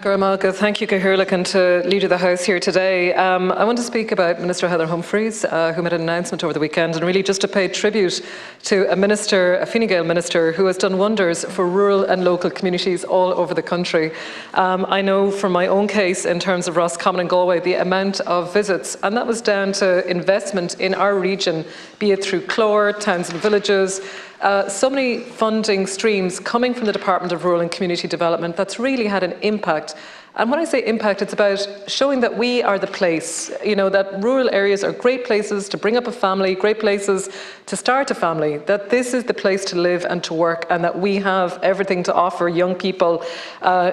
Garamalga, thank you, Cahirlik, and to Leader of the House here today. I want to speak about Minister Heather Humphreys, who made an announcement over the weekend, and really just to pay tribute to a minister, a Fine Gael minister, who has done wonders for rural and local communities all over the country. I know from my own case, in terms of Roscommon and Galway, the amount of visits, and that was down to investment in our region, be it through Clore, towns and villages, so many funding streams coming from the Department of Rural and Community Development that's really had an impact. And when I say impact, it's about showing that we are the place, you know, that rural areas are great places to bring up a family, great places to start a family, that this is the place to live and to work, and that we have everything to offer young people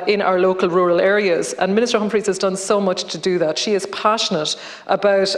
in our local rural areas. And Minister Humphreys has done so much to do that. She is passionate about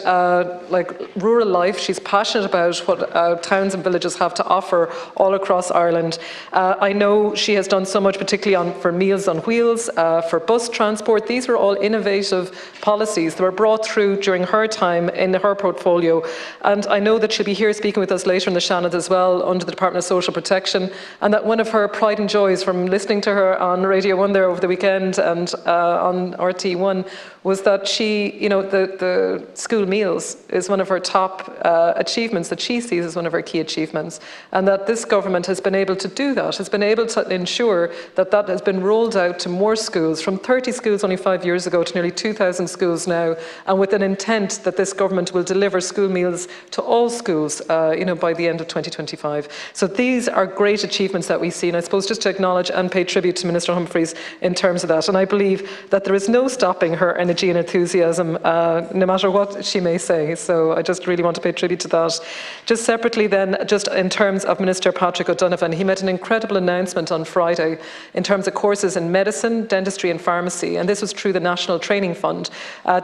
rural life. She's passionate about what towns and villages have to offer all across Ireland. I know she has done so much, particularly for Meals on Wheels, for bus transport. These were all innovative policies that were brought through during her time in her portfolio. And I know that she'll be here speaking with us later in the Shannon as well, under the Department of Social Protection, and that one of her pride and joys from listening to her on Radio 1 there over the weekend and on RT1 was that she, you know, the school meals is one of her top achievements that she sees as one of her key achievements, and that this government has been able to do that, has been able to ensure that that has been rolled out to more schools, from 30 schools only 5 years ago to nearly 2,000 schools now, and with an intent that this government will deliver school meals to all schools, you know, by the end of 2025. So these are great achievements that we see, and I suppose just to acknowledge and pay tribute to Minister Humphreys in terms of that. And I believe that there is no stopping her energy and enthusiasm, no matter what she may say. So I just really want to pay tribute to that. Just separately then, just in terms of Minister Patrick O'Donovan, he made an incredible announcement on Friday in terms of courses in medicine, dentistry and pharmacy, and this was through the National Training Fund.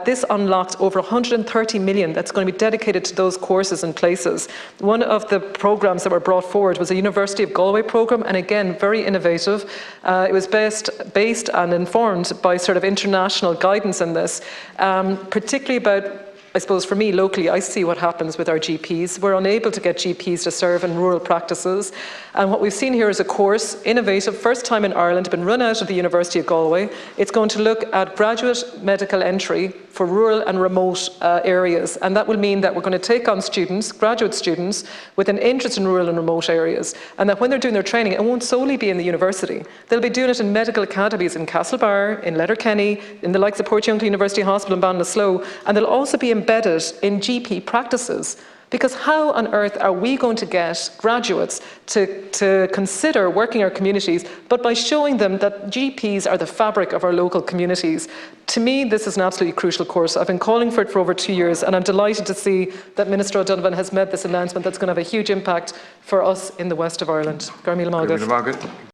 This unlocked over 130 million that's going to be dedicated to those courses and places. One of the programmes that were brought forward was a University of Galway programme, and again, very innovative. It was based and informed by sort of international guidance in this, particularly about, I suppose for me locally, I see what happens with our GPs. We're unable to get GPs to serve in rural practices. And what we've seen here is a course, innovative, first time in Ireland, been run out of the University of Galway. It's going to look at graduate medical entry for rural and remote areas. And that will mean that we're going to take on students, graduate students, with an interest in rural and remote areas. And that when they're doing their training, it won't solely be in the university. They'll be doing it in medical academies in Castlebar, in Letterkenny, in the likes of Portiuncula University Hospital in Ballinasloe, and they'll also be embedded in GP practices. Because how on earth are we going to get graduates to consider working our communities, but by showing them that GPs are the fabric of our local communities? To me, this is an absolutely crucial course. I've been calling for it for over 2 years, and I'm delighted to see that Minister O'Donovan has made this announcement that's going to have a huge impact for us in the west of Ireland. Gar míle mágat.